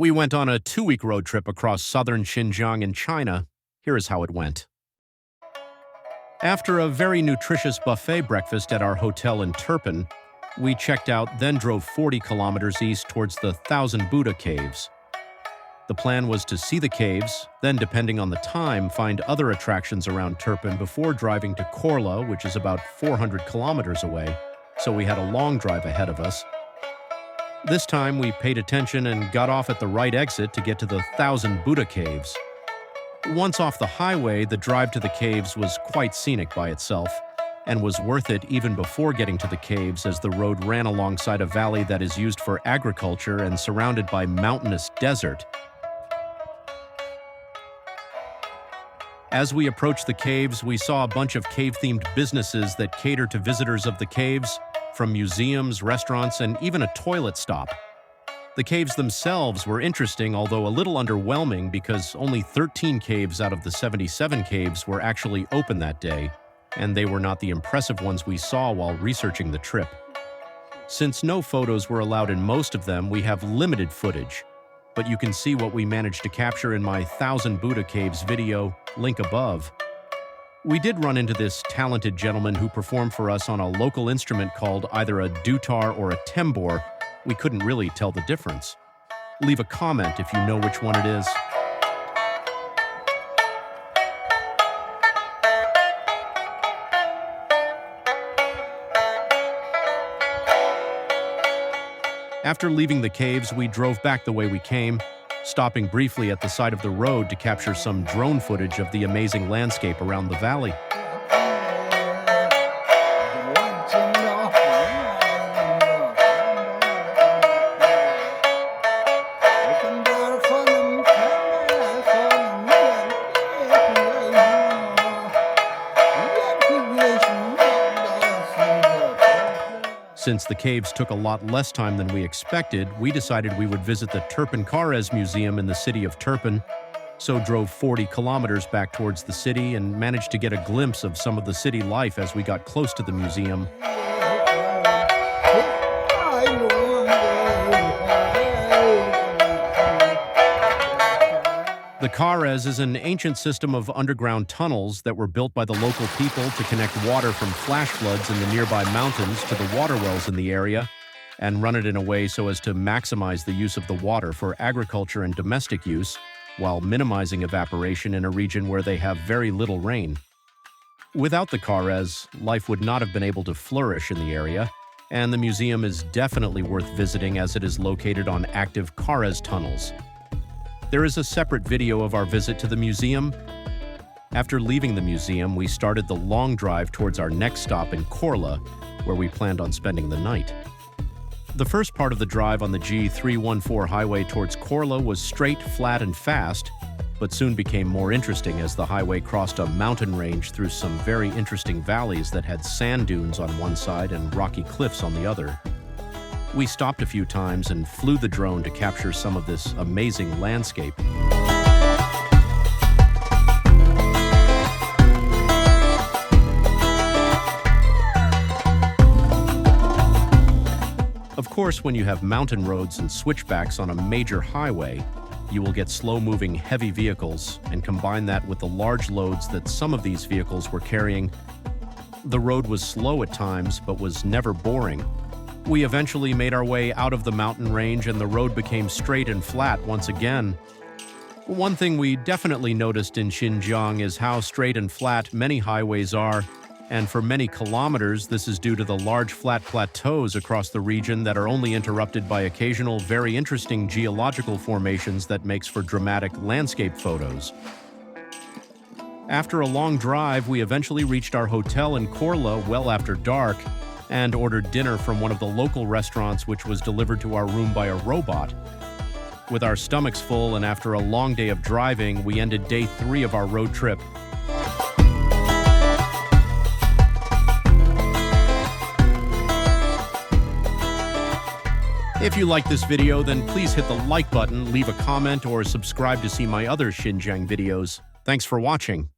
We went on a 2-week road trip across southern Xinjiang in China. Here is how it went. After a very nutritious buffet breakfast at our hotel in Turpan, we checked out, then drove 40 kilometers east towards the Thousand Buddha Caves. The plan was to see the caves, then depending on the time, find other attractions around Turpan before driving to Korla, which is about 400 kilometers away, so we had a long drive ahead of us. This time we paid attention and got off at the right exit to get to the Thousand Buddha Caves. Once off the highway, the drive to the caves was quite scenic by itself, and was worth it even before getting to the caves, as the road ran alongside a valley that is used for agriculture and surrounded by mountainous desert. As we approached the caves, we saw a bunch of cave-themed businesses that cater to visitors of the caves, from museums, restaurants, and even a toilet stop. The caves themselves were interesting, although a little underwhelming, because only 13 caves out of the 77 caves were actually open that day, and they were not the impressive ones we saw while researching the trip. Since no photos were allowed in most of them, we have limited footage, but you can see what we managed to capture in my Thousand Buddha Caves video, link above. We did run into this talented gentleman who performed for us on a local instrument called either a dutar or a tembor. We couldn't really tell the difference. Leave a comment if you know which one it is. After leaving the caves, we drove back the way we came, stopping briefly at the side of the road to capture some drone footage of the amazing landscape around the valley. Since the caves took a lot less time than we expected, we decided we would visit the Turpan Karez Museum in the city of Turpan, so drove 40 kilometers back towards the city and managed to get a glimpse of some of the city life as we got close to the museum. The Karez is an ancient system of underground tunnels that were built by the local people to connect water from flash floods in the nearby mountains to the water wells in the area, and run it in a way so as to maximize the use of the water for agriculture and domestic use, while minimizing evaporation in a region where they have very little rain. Without the Karez, life would not have been able to flourish in the area, and the museum is definitely worth visiting as it is located on active Karez tunnels. There is a separate video of our visit to the museum. After leaving the museum, we started the long drive towards our next stop in Korla, where we planned on spending the night. The first part of the drive on the G314 highway towards Korla was straight, flat, and fast, but soon became more interesting as the highway crossed a mountain range through some very interesting valleys that had sand dunes on one side and rocky cliffs on the other. We stopped a few times and flew the drone to capture some of this amazing landscape. Of course, when you have mountain roads and switchbacks on a major highway, you will get slow-moving heavy vehicles, and combine that with the large loads that some of these vehicles were carrying. The road was slow at times, but was never boring. We eventually made our way out of the mountain range and the road became straight and flat once again. One thing we definitely noticed in Xinjiang is how straight and flat many highways are, and for many kilometers this is due to the large flat plateaus across the region that are only interrupted by occasional very interesting geological formations that makes for dramatic landscape photos. After a long drive, we eventually reached our hotel in Korla well after dark, and ordered dinner from one of the local restaurants, which was delivered to our room by a robot. With our stomachs full and after a long day of driving, we ended day 3 of our road trip. If you like this video, then please hit the like button, leave a comment, or subscribe to see my other Xinjiang videos. Thanks for watching.